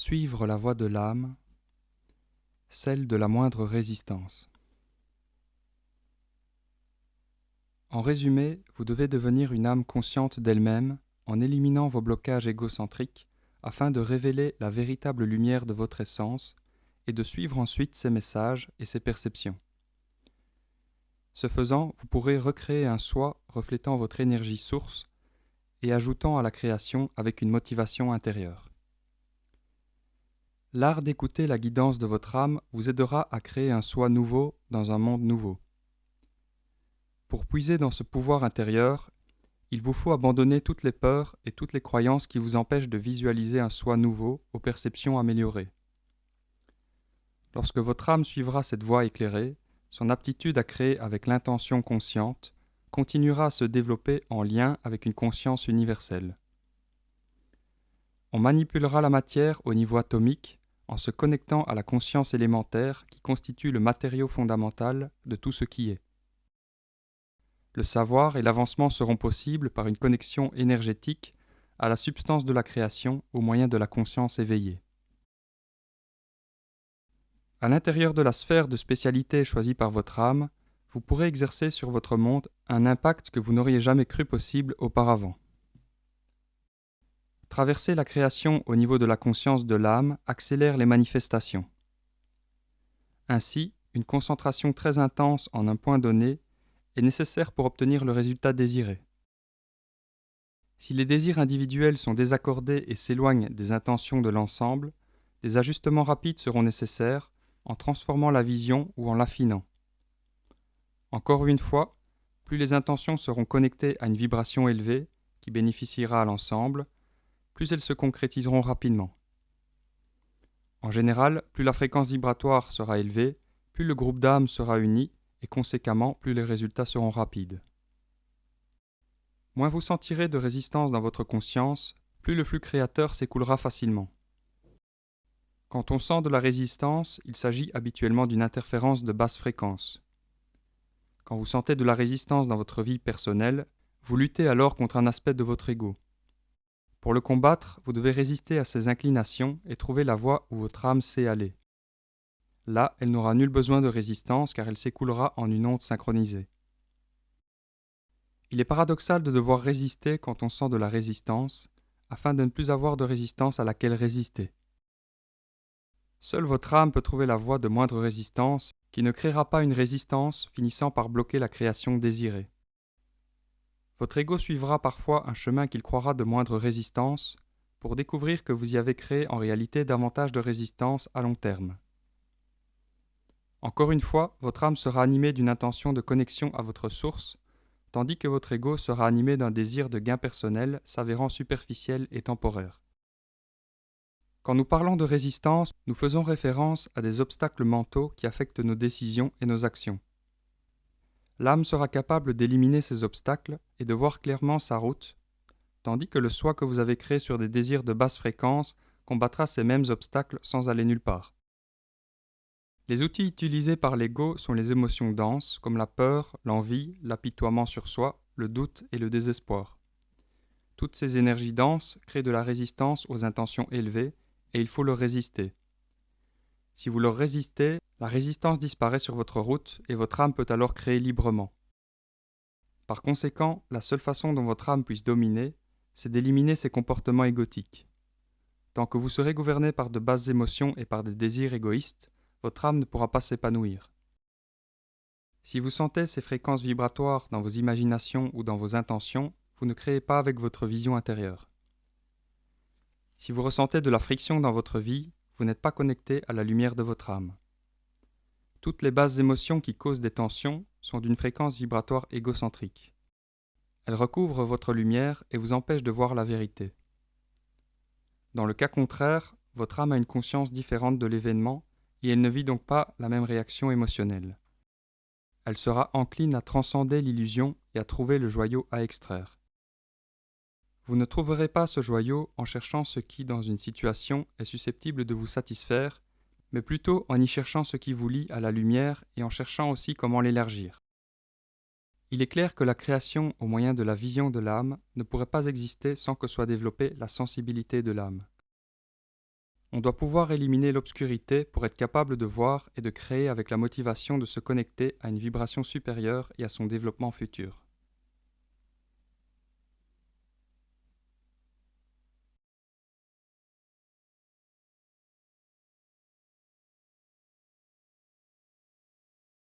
Suivre la voie de l'âme, celle de la moindre résistance. En résumé, vous devez devenir une âme consciente d'elle-même en éliminant vos blocages égocentriques afin de révéler la véritable lumière de votre essence et de suivre ensuite ses messages et ses perceptions. Ce faisant, vous pourrez recréer un soi reflétant votre énergie source et ajoutant à la création avec une motivation intérieure. L'art d'écouter la guidance de votre âme vous aidera à créer un soi nouveau dans un monde nouveau. Pour puiser dans ce pouvoir intérieur, il vous faut abandonner toutes les peurs et toutes les croyances qui vous empêchent de visualiser un soi nouveau aux perceptions améliorées. Lorsque votre âme suivra cette voie éclairée, son aptitude à créer avec l'intention consciente continuera à se développer en lien avec une conscience universelle. On manipulera la matière au niveau atomique en se connectant à la conscience élémentaire qui constitue le matériau fondamental de tout ce qui est. Le savoir et l'avancement seront possibles par une connexion énergétique à la substance de la création au moyen de la conscience éveillée. À l'intérieur de la sphère de spécialité choisie par votre âme, vous pourrez exercer sur votre monde un impact que vous n'auriez jamais cru possible auparavant. Traverser la création au niveau de la conscience de l'âme accélère les manifestations. Ainsi, une concentration très intense en un point donné est nécessaire pour obtenir le résultat désiré. Si les désirs individuels sont désaccordés et s'éloignent des intentions de l'ensemble, des ajustements rapides seront nécessaires en transformant la vision ou en l'affinant. Encore une fois, plus les intentions seront connectées à une vibration élevée qui bénéficiera à l'ensemble, plus elles se concrétiseront rapidement. En général, plus la fréquence vibratoire sera élevée, plus le groupe d'âmes sera uni et conséquemment plus les résultats seront rapides. Moins vous sentirez de résistance dans votre conscience, plus le flux créateur s'écoulera facilement. Quand on sent de la résistance, il s'agit habituellement d'une interférence de basse fréquence. Quand vous sentez de la résistance dans votre vie personnelle, vous luttez alors contre un aspect de votre ego. Pour le combattre, vous devez résister à ces inclinations et trouver la voie où votre âme sait aller. Là, elle n'aura nul besoin de résistance car elle s'écoulera en une onde synchronisée. Il est paradoxal de devoir résister quand on sent de la résistance, afin de ne plus avoir de résistance à laquelle résister. Seule votre âme peut trouver la voie de moindre résistance qui ne créera pas une résistance finissant par bloquer la création désirée. Votre ego suivra parfois un chemin qu'il croira de moindre résistance pour découvrir que vous y avez créé en réalité davantage de résistance à long terme. Encore une fois, votre âme sera animée d'une intention de connexion à votre source, tandis que votre ego sera animé d'un désir de gain personnel s'avérant superficiel et temporaire. Quand nous parlons de résistance, nous faisons référence à des obstacles mentaux qui affectent nos décisions et nos actions. L'âme sera capable d'éliminer ces obstacles et de voir clairement sa route, tandis que le soi que vous avez créé sur des désirs de basse fréquence combattra ces mêmes obstacles sans aller nulle part. Les outils utilisés par l'ego sont les émotions denses comme la peur, l'envie, l'apitoiement sur soi, le doute et le désespoir. Toutes ces énergies denses créent de la résistance aux intentions élevées et il faut leur résister. Si vous leur résistez, la résistance disparaît sur votre route et votre âme peut alors créer librement. Par conséquent, la seule façon dont votre âme puisse dominer, c'est d'éliminer ses comportements égotiques. Tant que vous serez gouverné par de basses émotions et par des désirs égoïstes, votre âme ne pourra pas s'épanouir. Si vous sentez ces fréquences vibratoires dans vos imaginations ou dans vos intentions, vous ne créez pas avec votre vision intérieure. Si vous ressentez de la friction dans votre vie, vous n'êtes pas connecté à la lumière de votre âme. Toutes les basses émotions qui causent des tensions sont d'une fréquence vibratoire égocentrique. Elles recouvrent votre lumière et vous empêchent de voir la vérité. Dans le cas contraire, votre âme a une conscience différente de l'événement et elle ne vit donc pas la même réaction émotionnelle. Elle sera encline à transcender l'illusion et à trouver le joyau à extraire. Vous ne trouverez pas ce joyau en cherchant ce qui, dans une situation, est susceptible de vous satisfaire, mais plutôt en y cherchant ce qui vous lie à la lumière et en cherchant aussi comment l'élargir. Il est clair que la création au moyen de la vision de l'âme ne pourrait pas exister sans que soit développée la sensibilité de l'âme. On doit pouvoir éliminer l'obscurité pour être capable de voir et de créer avec la motivation de se connecter à une vibration supérieure et à son développement futur.